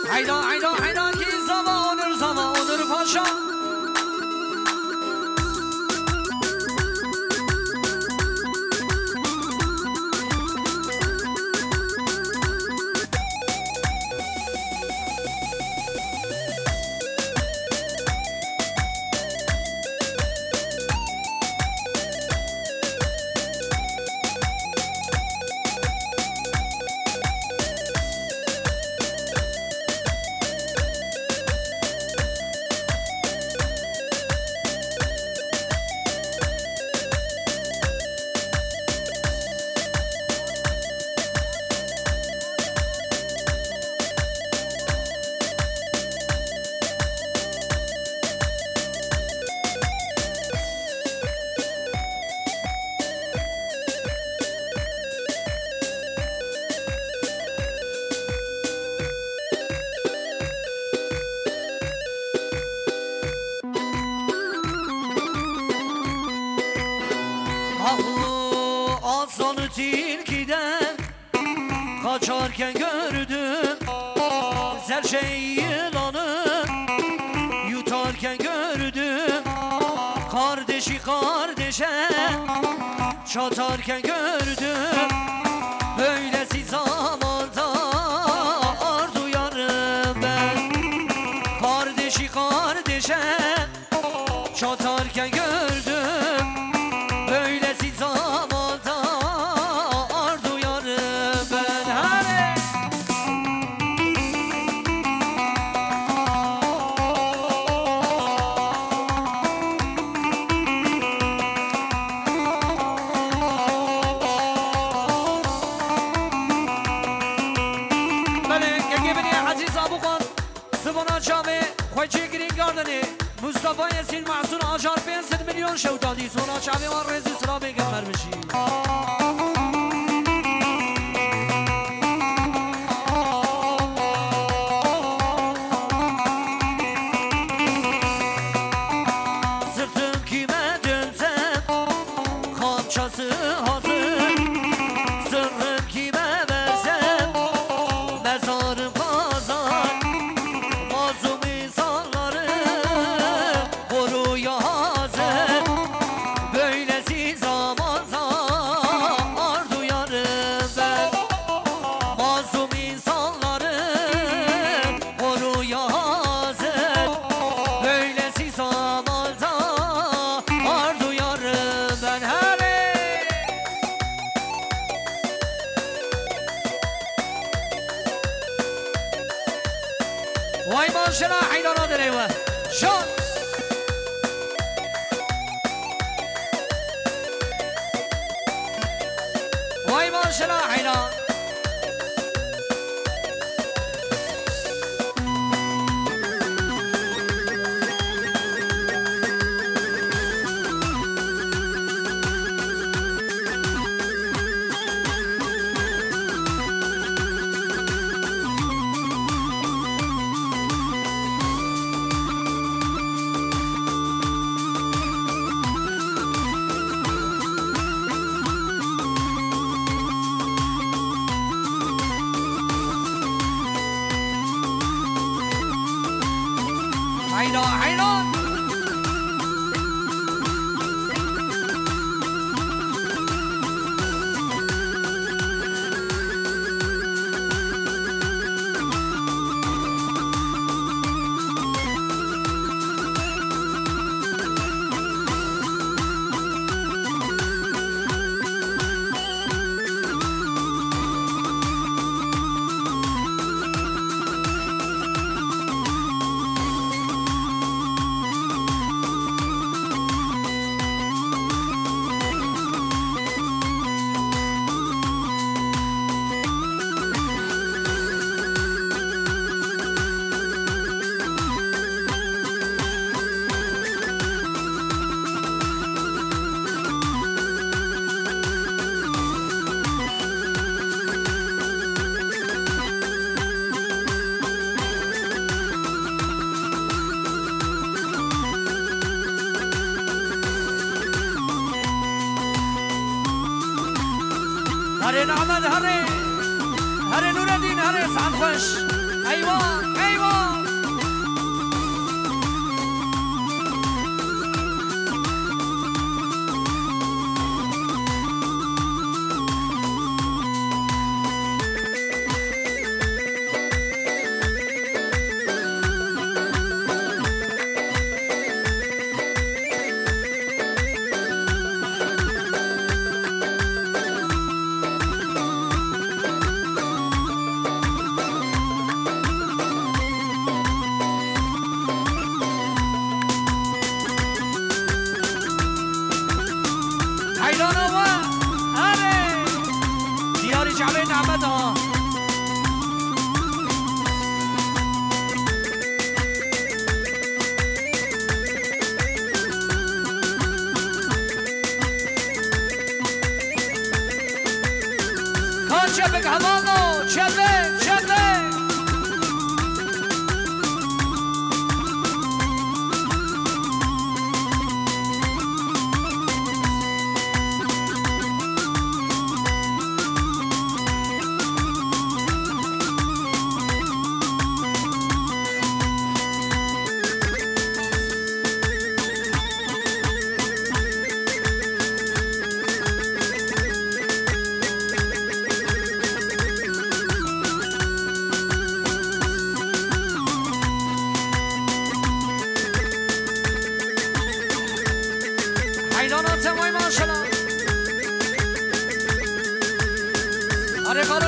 hayda hayda hayda ki zaman onur paşa. Aslanı tilkiden kaçarken gördüm, serçe yılanı yutarken gördüm, kardeşi kardeşe çatarken gördüm. Böylesi zamanda ar duyarım ben, kardeşi kardeşe çatarken gördüm. Böylesi zamanda ar duyarım ben. Hadi. Bale gegibini aziz abukan zıbana çame خوچه گرین گاردنی مصطفی یاسین معصون آجار 500 میلیون شو دادی سونا چاوی ما رزی سلام بگمر بشی sırtım kime dönsem kamçası hazır, sırrım kime versem mezarım kazar. Mazlum insanları koruya hazır, böylesi zamanda ar duyarım ben. Mazlum insanları koruya hazır, böylesi zamanda ar duyarım ben. Hele vay maşallah haydana dereva şan. Vay maşallah haydan. hayda haydan. هره نعمت هره نور الدین هره سعد خوش ایوان ایوان چپک همانو چپک چپک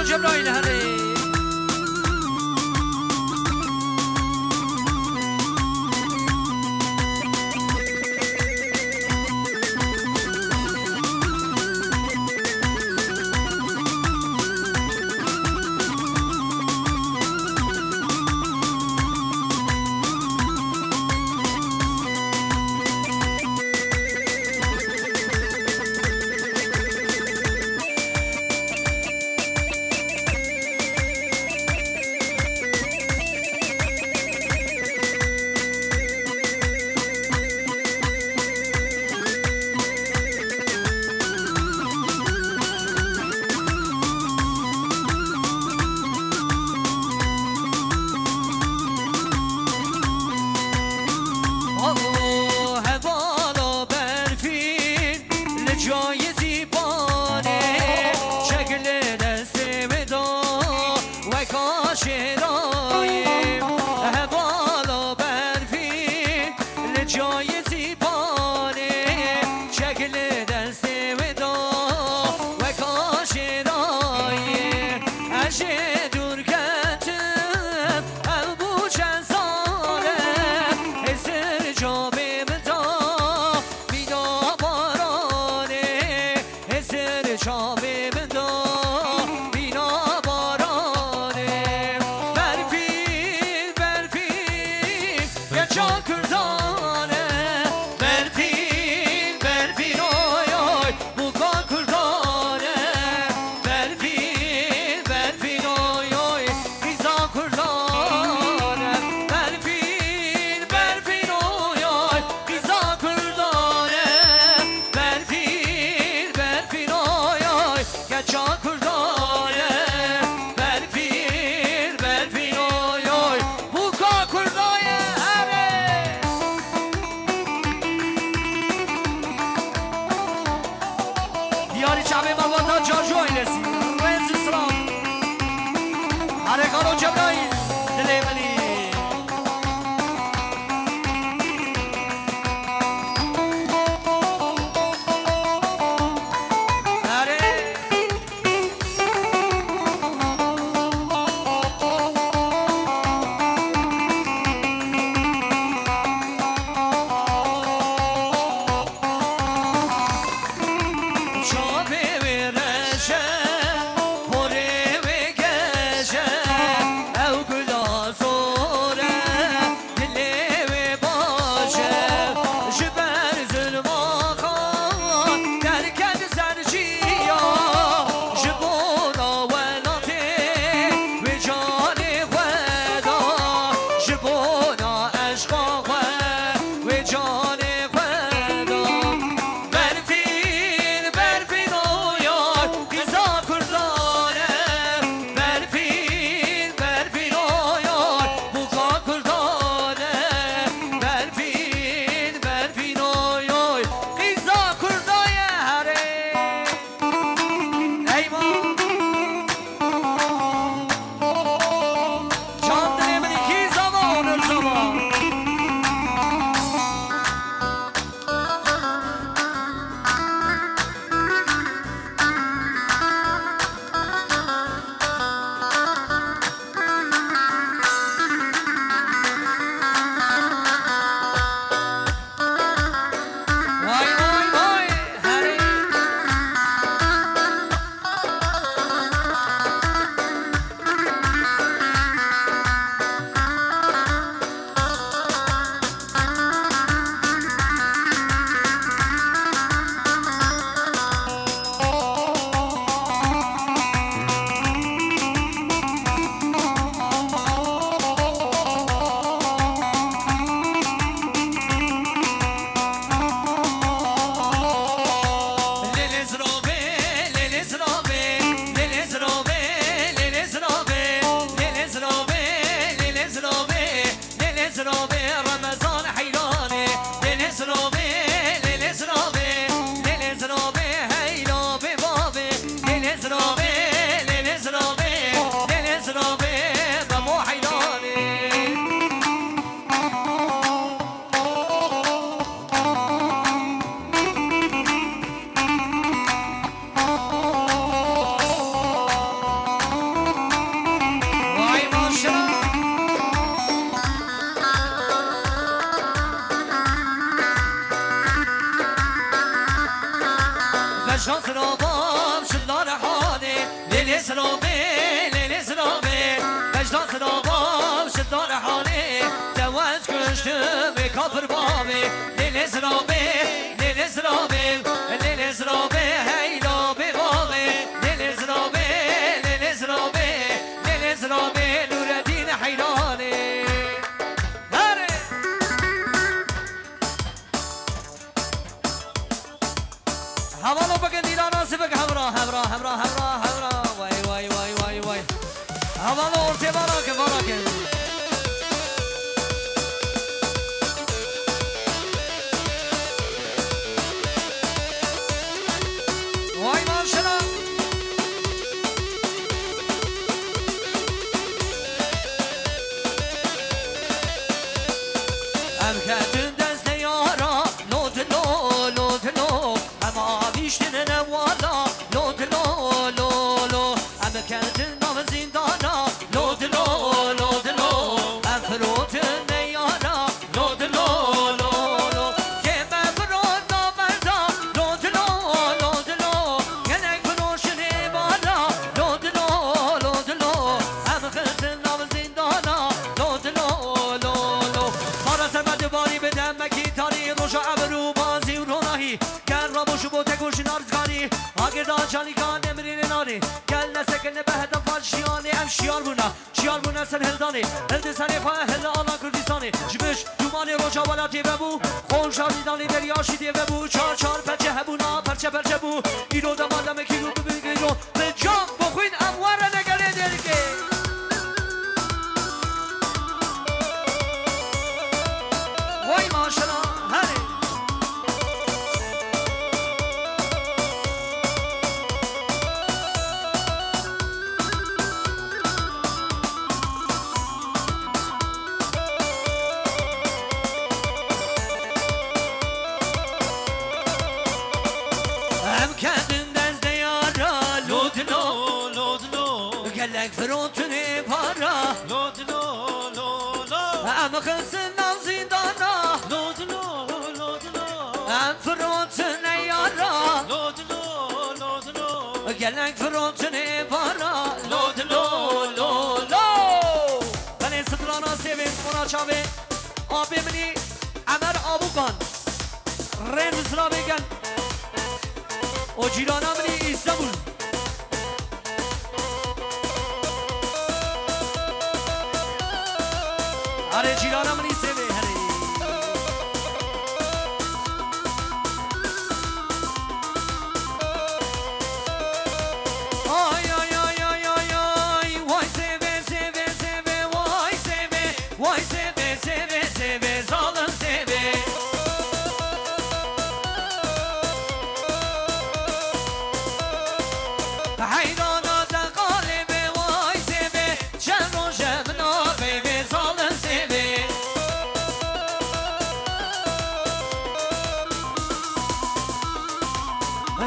جبرائيل هري مجنون سرابام شدار حالی لیلی سرابی لیلی سرابی مجنون سرابام شدار حالی جواز کشتم به کافر بابی لیلی سرابی لیلی سرابی لیلی سرابی هیلا به بابی لیلی سرابی لیلی سرابی لیلی سرابی نوردین حیرانی حوالو بکن دیلانا سبک همراه همراه همراه همراه همراه وای وای وای وای وای حوالو ارتی بارا که بارا که وای ماشنا ام کتن دست یارا لوت لو لوت لو اما بیشتن نوالا لوت لو لو لو ام کتن نام زندانا لوت لو لوت لو ام فروتن یارا لوت لو لو لو که من فرود نامردا لوت لو لوت لو گنگ فروشن بالا لوت لو لوت لو ام کتن نام زندانا لوت لو لو لو مارا سمت باری بدم مکی تاری روشا ابرو بازی و روناهی گر را بوشو بوته گوشی نارزگاری اگر دا جانی کان امرین ناری گل نسکن به هدف فالشیانی ام شیار بونا سر هلدانی هلد سری خواه هل آلا کردستانی جبش دومانی روشا ولاتی ببو خون شادی دانی دریاشی دی ببو چار چار پچه هبونا پرچه پرچه بو ایرو دمالم کی رو ببینگیرو به جام بخوین اموار نگره درگه وای ماشنا هری ام کدن دست یارا لودلو لودلو گلک فروتنی پارا لودلو لودلو ام خسن نام زندانا لودلو لودلو ام فروتنی یارا لودلو لودلو گلک فروتنی پارا لودلو لودلو بله سترانا سیوین مونا چاوه آبی منی عمر آبو کن رن سلا بگن و جیرانا منی استانبول آره جیرانا منی سیوه هره آی آی آی آی آی آی وای سیوه سیوه سیوه وای سیوه وای سیوه سیوه سیوه ظالم سیوه حیرانا دقالبه وای سیوه چند رو جبنا بیوه ظالم سیوه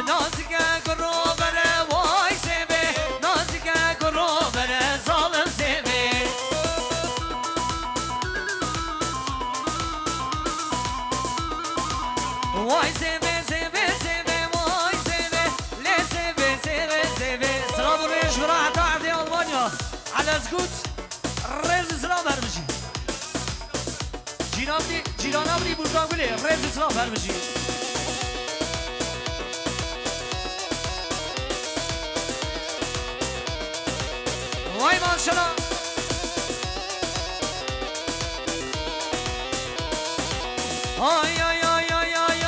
نازگه گرو بره وای سیوه نازگه گرو بره ظالم سیوه وای سیوه سیوه سیوه وای سیوه لی سیوه سیوه سیوه سلام و ریش و راحت عرضی آلمانیا على سکوت ریز سلام برمشی جیران بلی بودان گلی ریز سلام برمشی وای ماشالله آی آی آی آی آی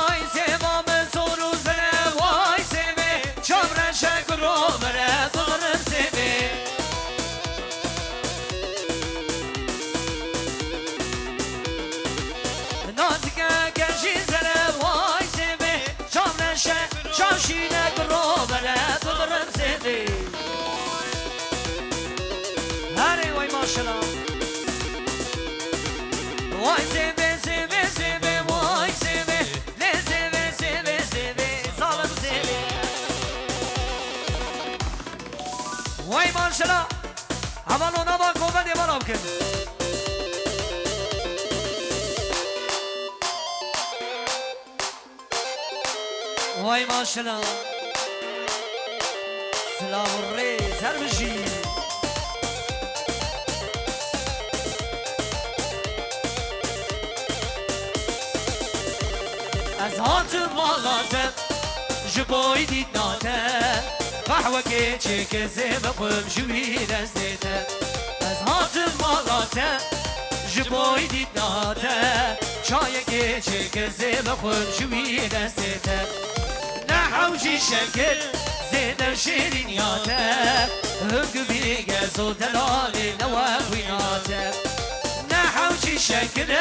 آی سیوام سورو زنه وای سیوه چامرن شکر رو بره دارم سیوه نازگه گرشی زنه وای سیوه چامرن شکر چامشینه رو بره دارم سیوه هره وای ماشالله وای سیوه سیوه سیوه وای سیوه لی سیوه سیوه سیوه ظالم سیوه وای ماشالله اولو نبا کوبه دیوارم کن وای ماشنا سلام الرئيس هربشي از هاتم مالاتم جبوي ديتناتم قحوة كيتشي كزيب قم جوي دستيتم از هاتم مالاتم جبوي ديتناتم شاية كيتشي كزيب قم جوي دستيتم نحوشي شكل زينب شيرين ياتم هنقو بيقى زود دلالي نواقوياتم نحوشي شكل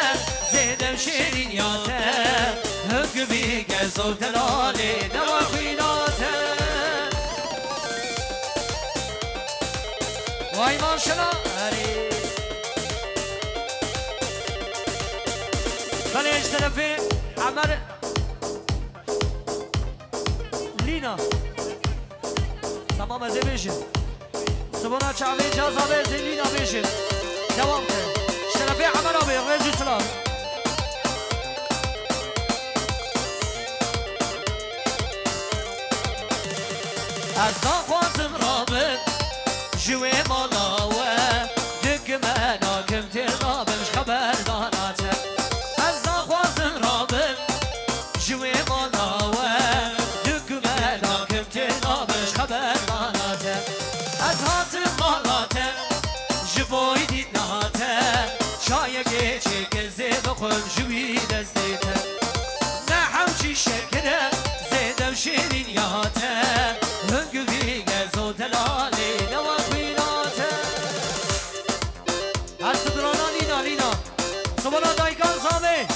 زينب شيرين ياتم هنقو بيقى زود دلالي نواقوياتم واي ماشنا هري بلي اجتنفي عمر لينا تمام زي بيشن سبونا شعبي جازابي زي لينا بيشن دوامته اشترفي عمر ابي رجل سلام ازا خوازم رابط جوي مالاوه دق مانا كم ترابط مش خبر داناته ازا خوازم رابط جوي مالاوه خبر ماناته از هاتم مالاته جبوی دید نهاته شایه گیچه که زیب خون جوی دستیته نه حوچی شکره زیدم شیرین یاته هنگو بیگه زود لالی نواقیناته از سدرانا لینا لینا سبانا دایگان زامه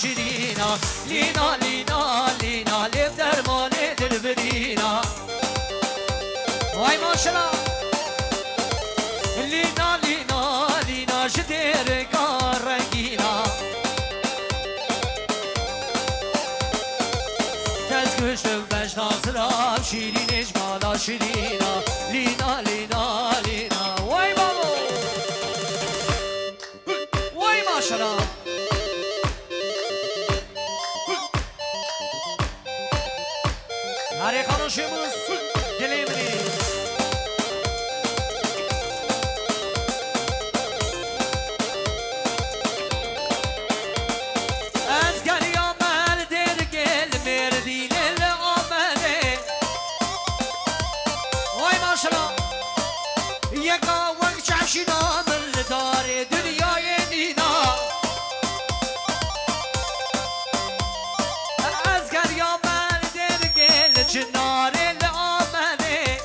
شیرینا لینا لینا لینا لب درمان دل برینا وای ماشلا لینا لینا لینا شدیر کار رنگینا تز کشتم بش ناصرم شیرینش مالا شیرینا لینا لینا لینا وای بابا وای ماشلا هر خانوشموز دلیمری از گری آمد در گل مردی لل آمده وای ماشلا یکا وقت چشینا من داره دنیای نینا از گری آمد در گل جنار آمده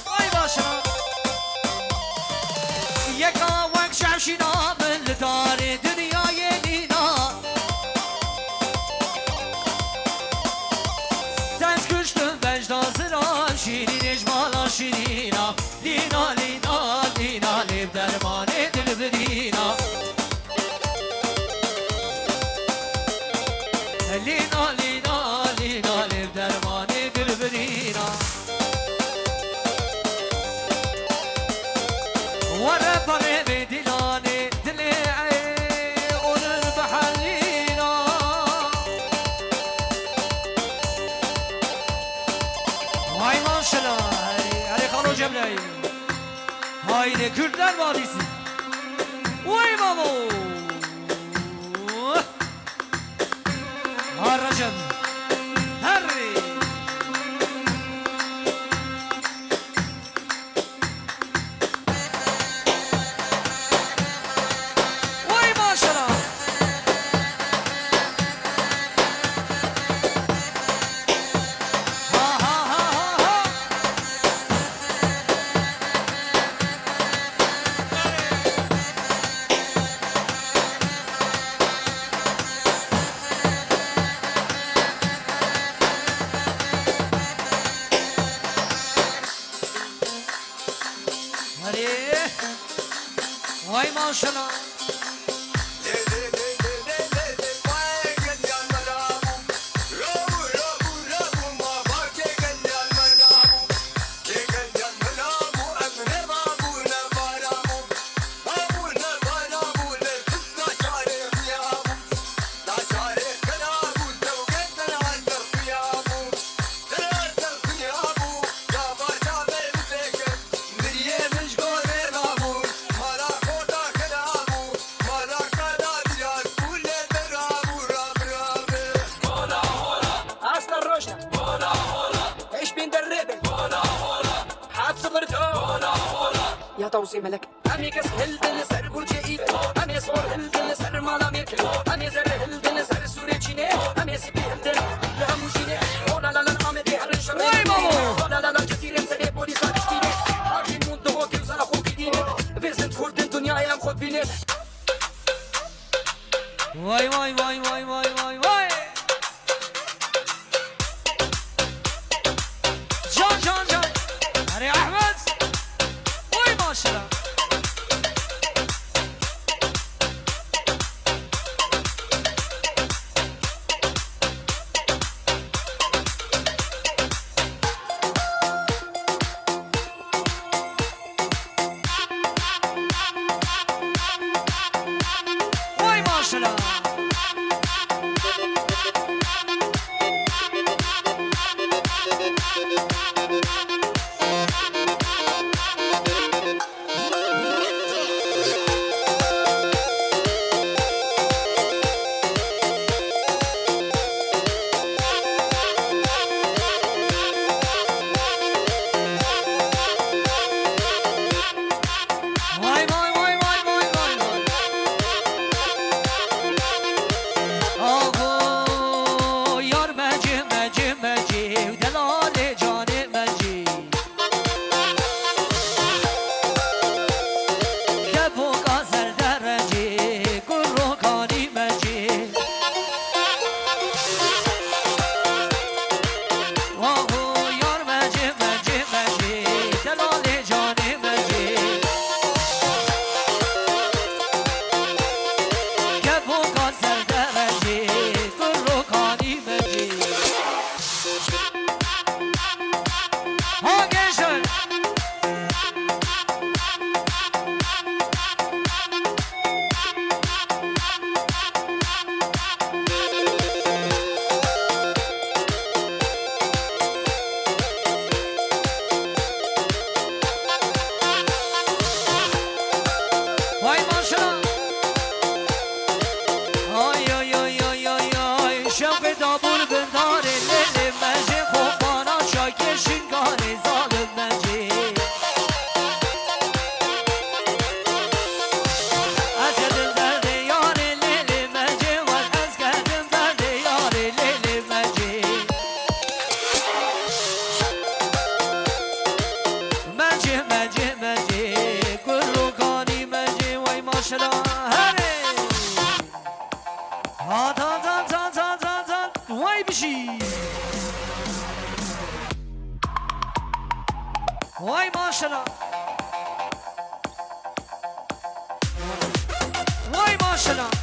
وای باشا یکا وقت شمشینا من داره دنیای نینا تنز کشتم وجدازران شیرینش مالا شیرینا لینا لینا لینا لب درمان دل برینا لینا لینا لینا لب درمان دل برینا ورا پاره به دلانه دل اونر بحلینا وای ماشلا علی خانو جبلی هایده کردن وادیسی وای بابو هرجم هری وای ماشلا هري واي ما شاء الله يا توصي ملك أمي كس هلدن سر برجي أمي صور هلدن سر مالا ميركل أمي زر هلدن سر سوري جيني أمي سبي هلدن لهم جيني ولا لا لا أمي هرن شر ولا لا لا جزيرة سر بوليس أشتيني هاكين منتهو كيوزا أخو كديني بيزنت خورد الدنيا يا خود بيني واي واي واي واي واي واي واي جان جان جان هري أحمد ما شاء الله واي ما شاء الله واي ما شاء الله واي ما شاء الله